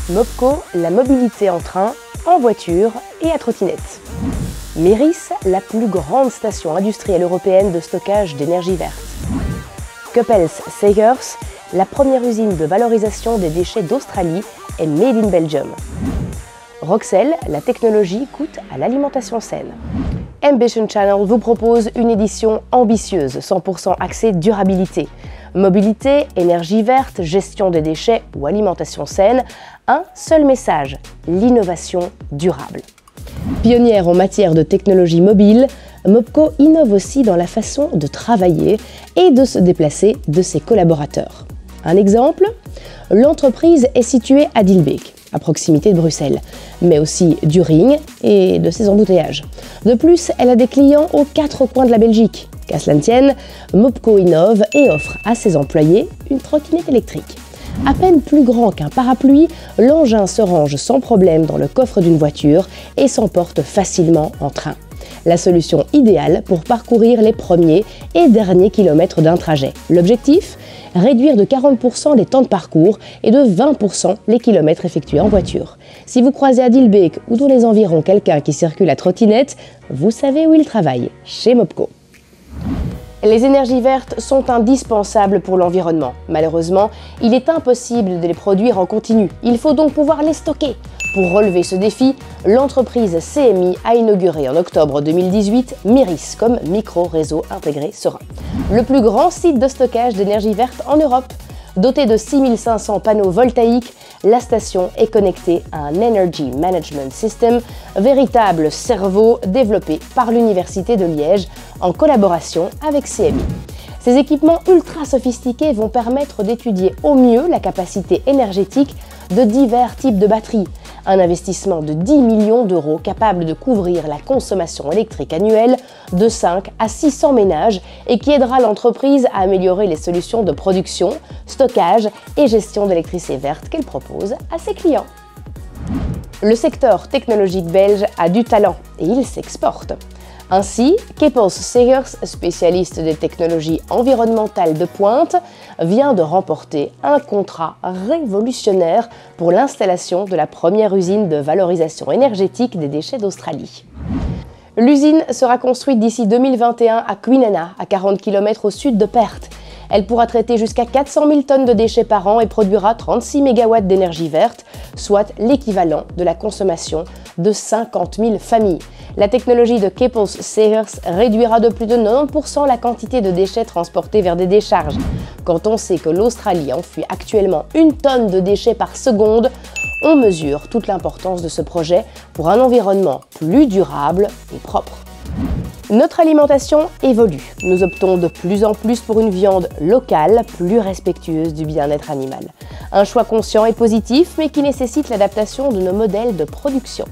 Mopco, la mobilité en train, en voiture et à trottinette. Mérice, la plus grande station industrielle européenne de stockage d'énergie verte. Cuppels-Segers, la première usine de valorisation des déchets d'Australie, est made in Belgium. Roxel, la technologie coûte à l'alimentation saine. Ambition Channel vous propose une édition ambitieuse, 100% axée durabilité. Mobilité, énergie verte, gestion des déchets ou alimentation saine, un seul message, l'innovation durable. Pionnière en matière de technologie mobile, Mopco innove aussi dans la façon de travailler et de se déplacer de ses collaborateurs. Un exemple, l'entreprise est située à Dilbeek, à proximité de Bruxelles, mais aussi du Ring et de ses embouteillages. De plus, elle a des clients aux 4 coins de la Belgique. Qu'à cela ne tienne, Mopco innove et offre à ses employés une trottinette électrique. À peine plus grand qu'un parapluie, l'engin se range sans problème dans le coffre d'une voiture et s'emporte facilement en train. La solution idéale pour parcourir les premiers et derniers kilomètres d'un trajet. L'objectif ? Réduire de 40% les temps de parcours et de 20% les kilomètres effectués en voiture. Si vous croisez à Dilbeek ou dans les environs quelqu'un qui circule à trottinette, vous savez où il travaille, chez Mopco. Les énergies vertes sont indispensables pour l'environnement. Malheureusement, il est impossible de les produire en continu. Il faut donc pouvoir les stocker. Pour relever ce défi, l'entreprise CMI a inauguré en octobre 2018 Mérice comme micro-réseau intégré serein. Le plus grand site de stockage d'énergie verte en Europe. Dotée de 6500 panneaux voltaïques, la station est connectée à un Energy Management System, véritable cerveau développé par l'Université de Liège en collaboration avec CMI. Ces équipements ultra sophistiqués vont permettre d'étudier au mieux la capacité énergétique de divers types de batteries. Un investissement de 10 millions d'euros capable de couvrir la consommation électrique annuelle de 5 à 600 ménages et qui aidera l'entreprise à améliorer les solutions de production, stockage et gestion d'électricité verte qu'elle propose à ses clients. Le secteur technologique belge a du talent et il s'exporte. Ainsi, Cuppels-Segers, spécialiste des technologies environnementales de pointe, vient de remporter un contrat révolutionnaire pour l'installation de la première usine de valorisation énergétique des déchets d'Australie. L'usine sera construite d'ici 2021 à Kwinana, à 40 km au sud de Perth. Elle pourra traiter jusqu'à 400 000 tonnes de déchets par an et produira 36 MW d'énergie verte, soit l'équivalent de la consommation de 50 000 familles. La technologie de Cuppels-Segers réduira de plus de 90% la quantité de déchets transportés vers des décharges. Quand on sait que l'Australie enfuit actuellement 1 tonne de déchets par seconde, on mesure toute l'importance de ce projet pour un environnement plus durable et propre. Notre alimentation évolue. Nous optons de plus en plus pour une viande locale, plus respectueuse du bien-être animal. Un choix conscient et positif, mais qui nécessite l'adaptation de nos modèles de production.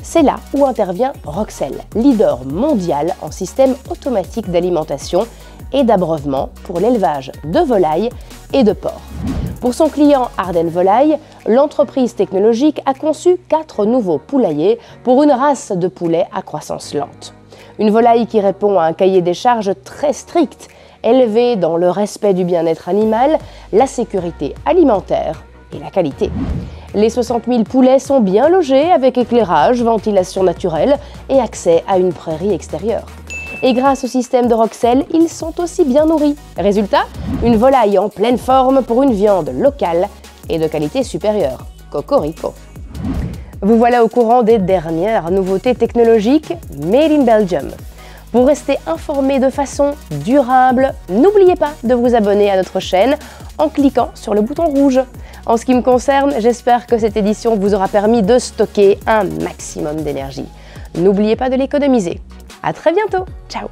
C'est là où intervient Roxel, leader mondial en système automatique d'alimentation et d'abreuvement pour l'élevage de volailles et de porcs. Pour son client Ardennes Volaille, l'entreprise technologique a conçu 4 nouveaux poulaillers pour une race de poulets à croissance lente. Une volaille qui répond à un cahier des charges très strict, élevé dans le respect du bien-être animal, la sécurité alimentaire et la qualité. Les 60 000 poulets sont bien logés avec éclairage, ventilation naturelle et accès à une prairie extérieure. Et grâce au système de Roxel, ils sont aussi bien nourris. Résultat, une volaille en pleine forme pour une viande locale et de qualité supérieure. Cocorico. Vous voilà au courant des dernières nouveautés technologiques Made in Belgium. Pour rester informé de façon durable, n'oubliez pas de vous abonner à notre chaîne en cliquant sur le bouton rouge. En ce qui me concerne, j'espère que cette édition vous aura permis de stocker un maximum d'énergie. N'oubliez pas de l'économiser. À très bientôt. Ciao.